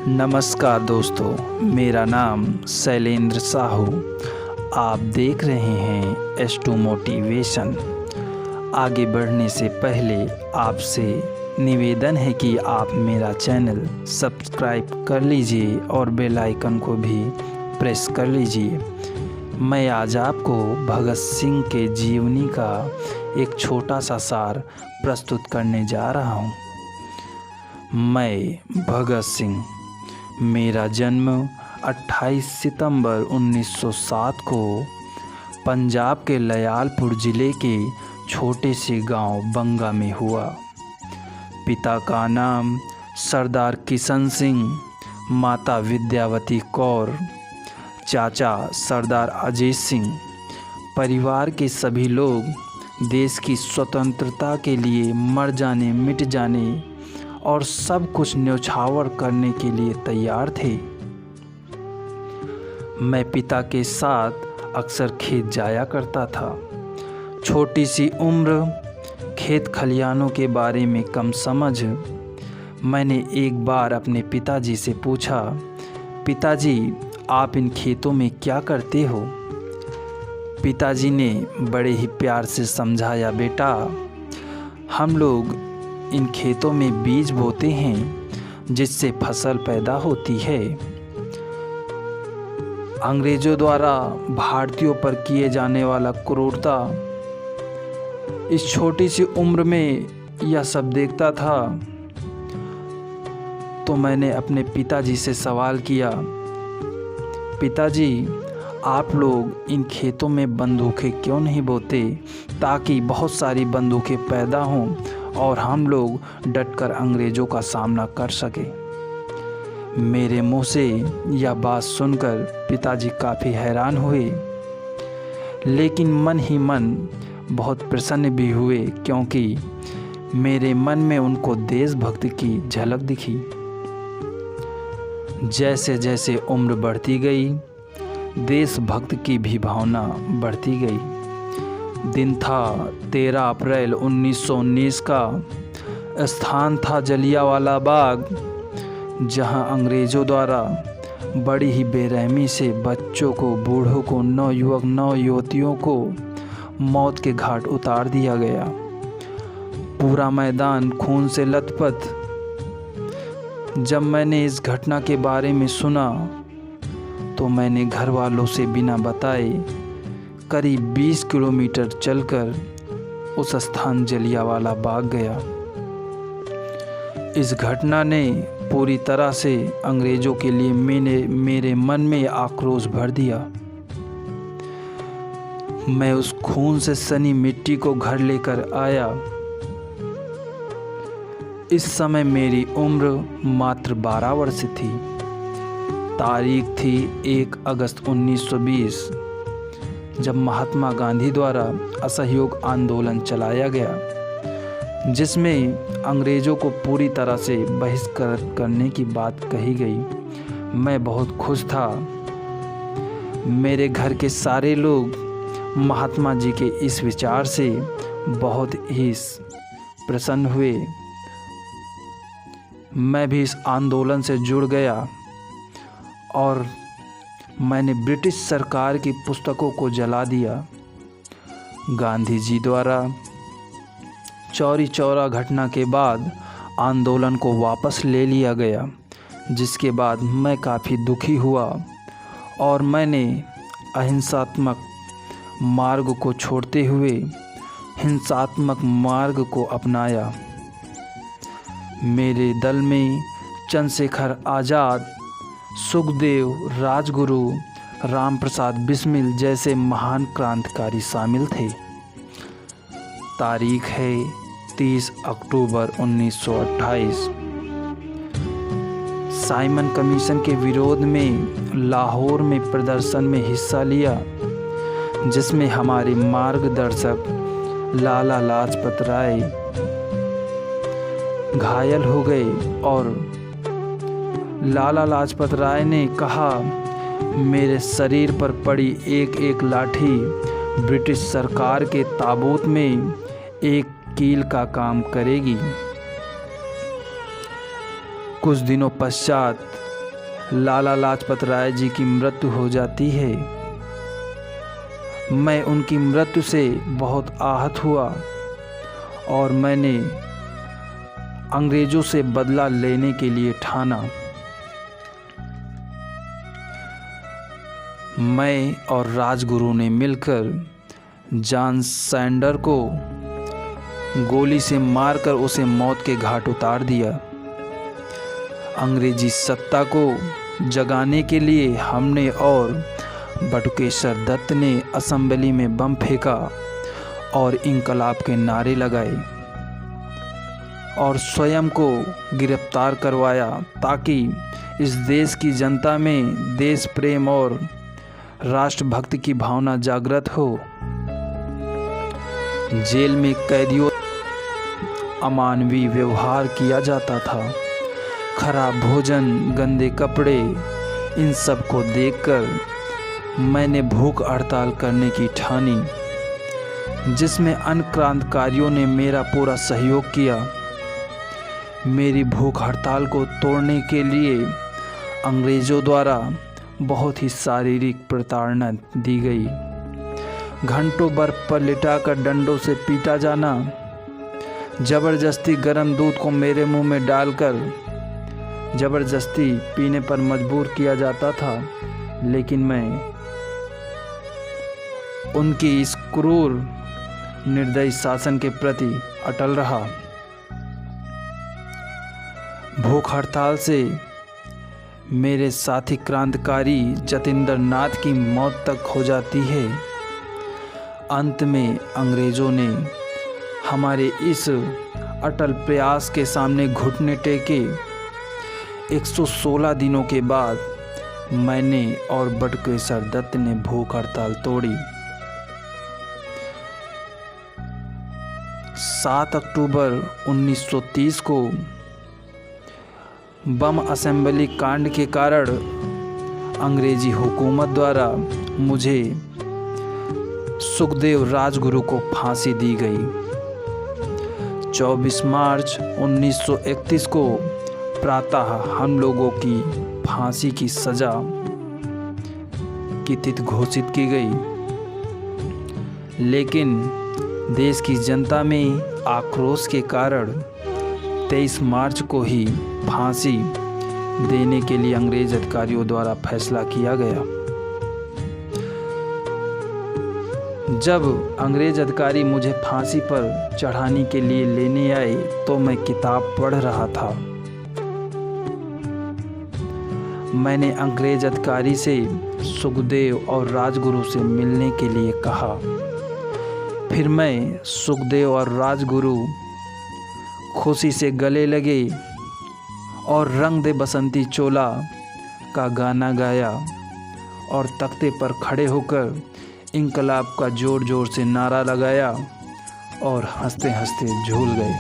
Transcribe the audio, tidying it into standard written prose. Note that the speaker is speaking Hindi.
नमस्कार दोस्तों, मेरा नाम शैलेंद्र साहू। आप देख रहे हैं S2 मोटिवेशन। आगे बढ़ने से पहले आपसे निवेदन है कि आप मेरा चैनल सब्सक्राइब कर लीजिए और बेल आइकन को भी प्रेस कर लीजिए। मैं आज आपको भगत सिंह के जीवनी का एक छोटा सा सार प्रस्तुत करने जा रहा हूँ। मैं भगत सिंह। मेरा जन्म 28 सितंबर 1907 को पंजाब के लयालपुर ज़िले के छोटे से गांव बंगा में हुआ। पिता का नाम सरदार किशन सिंह, माता विद्यावती कौर, चाचा सरदार अजीत सिंह। परिवार के सभी लोग देश की स्वतंत्रता के लिए मर जाने, मिट जाने और सब कुछ न्यौछावर करने के लिए तैयार थे। मैं पिता के साथ अक्सर खेत जाया करता था। छोटी सी उम्र, खेत खलियानों के बारे में कम समझ। मैंने एक बार अपने पिताजी से पूछा, पिताजी आप इन खेतों में क्या करते हो? पिताजी ने बड़े ही प्यार से समझाया, बेटा हम लोग इन खेतों में बीज बोते हैं जिससे फसल पैदा होती है। अंग्रेजों द्वारा भारतीयों पर किए जाने वाला क्रूरता, इस छोटी सी उम्र में यह सब देखता था। तो मैंने अपने पिताजी से सवाल किया, पिताजी आप लोग इन खेतों में बंदूकें क्यों नहीं बोते ताकि बहुत सारी बंदूकें पैदा हों और हम लोग डटकर अंग्रेज़ों का सामना कर सकें। मेरे मुंह से यह बात सुनकर पिताजी काफ़ी हैरान हुए, लेकिन मन ही मन बहुत प्रसन्न भी हुए क्योंकि मेरे मन में उनको देशभक्ति की झलक दिखी। जैसे जैसे उम्र बढ़ती गई, देशभक्ति की भी भावना बढ़ती गई। दिन था 13 अप्रैल 1919 का। स्थान था जलियांवाला बाग, जहां अंग्रेज़ों द्वारा बड़ी ही बेरहमी से बच्चों को, बूढ़ों को, नवयुवक नवयुवतियों को मौत के घाट उतार दिया गया। पूरा मैदान खून से लथपथ। जब मैंने इस घटना के बारे में सुना तो मैंने घर वालों से बिना बताए करीब 20 किलोमीटर चलकर उस स्थान जलियांवाला बाग गया। इस घटना ने पूरी तरह से अंग्रेज़ों के लिए मेरे मन में आक्रोश भर दिया। मैं उस खून से सनी मिट्टी को घर लेकर आया। इस समय मेरी उम्र मात्र 12 वर्ष थी। तारीख थी 1 अगस्त 1920, जब महात्मा गांधी द्वारा असहयोग आंदोलन चलाया गया, जिसमें अंग्रेज़ों को पूरी तरह से बहिष्कृत करने की बात कही गई। मैं बहुत खुश था। मेरे घर के सारे लोग महात्मा जी के इस विचार से बहुत ही प्रसन्न हुए। मैं भी इस आंदोलन से जुड़ गया और मैंने ब्रिटिश सरकार की पुस्तकों को जला दिया। गांधी जी द्वारा चौरी चौरा घटना के बाद आंदोलन को वापस ले लिया गया, जिसके बाद मैं काफ़ी दुखी हुआ और मैंने अहिंसात्मक मार्ग को छोड़ते हुए हिंसात्मक मार्ग को अपनाया। मेरे दल में चंद्रशेखर आज़ाद, सुखदेव, राजगुरु, रामप्रसाद बिस्मिल जैसे महान क्रांतिकारी शामिल थे। तारीख है 30 अक्टूबर 1928। साइमन कमीशन के विरोध में लाहौर में प्रदर्शन में हिस्सा लिया, जिसमें हमारे मार्गदर्शक लाला लाजपत राय घायल हो गए और लाला लाजपत राय ने कहा, मेरे शरीर पर पड़ी एक एक लाठी ब्रिटिश सरकार के ताबूत में एक कील का काम करेगी। कुछ दिनों पश्चात लाला लाजपत राय जी की मृत्यु हो जाती है। मैं उनकी मृत्यु से बहुत आहत हुआ और मैंने अंग्रेज़ों से बदला लेने के लिए ठाना। मैं और राजगुरु ने मिलकर जॉन सैंडर को गोली से मारकर उसे मौत के घाट उतार दिया। अंग्रेजी सत्ता को जगाने के लिए हमने और बटुकेश्वर दत्त ने असेंबली में बम फेंका और इंकलाब के नारे लगाए और स्वयं को गिरफ्तार करवाया ताकि इस देश की जनता में देश प्रेम और राष्ट्रभक्ति की भावना जागृत हो। जेल में कैदियों अमानवीय व्यवहार किया जाता था। खराब भोजन, गंदे कपड़े, इन सब को देखकर मैंने भूख हड़ताल करने की ठानी, जिसमें अन्य क्रांतिकारियों ने मेरा पूरा सहयोग किया। मेरी भूख हड़ताल को तोड़ने के लिए अंग्रेज़ों द्वारा बहुत ही शारीरिक प्रताड़ना दी गई। घंटों बर्फ पर लिटाकर डंडों से पीटा जाना, ज़बरदस्ती गर्म दूध को मेरे मुंह में डालकर ज़बरदस्ती पीने पर मजबूर किया जाता था, लेकिन मैं उनकी इस क्रूर निर्दयी शासन के प्रति अटल रहा। भूख हड़ताल से मेरे साथी क्रांतिकारी जतिंद्र नाथ की मौत तक हो जाती है। अंत में अंग्रेज़ों ने हमारे इस अटल प्रयास के सामने घुटने टेके। 116 दिनों के बाद मैंने और बटुकेश्वर दत्त ने भूख हड़ताल तोड़ी। 7 अक्टूबर 1930 को बम असेंबली कांड के कारण अंग्रेजी हुकूमत द्वारा मुझे सुखदेव राजगुरु को फांसी दी गई। 24 मार्च 1931 को प्रातः हम लोगों की फांसी की सज़ा की तिथि घोषित की गई, लेकिन देश की जनता में आक्रोश के कारण 23 मार्च को ही फांसी देने के लिए अंग्रेज अधिकारियों द्वारा फैसला किया गया। जब अंग्रेज अधिकारी मुझे फांसी पर चढ़ाने के लिए लेने आए तो मैं किताब पढ़ रहा था। मैंने अंग्रेज अधिकारी से सुखदेव और राजगुरु से मिलने के लिए कहा। फिर मैं सुखदेव और राजगुरु खुशी से गले लगे और रंग दे बसंती चोला का गाना गाया और तख्ते पर खड़े होकर इंकलाब का जोर जोर से नारा लगाया और हंसते हंसते झूल गए।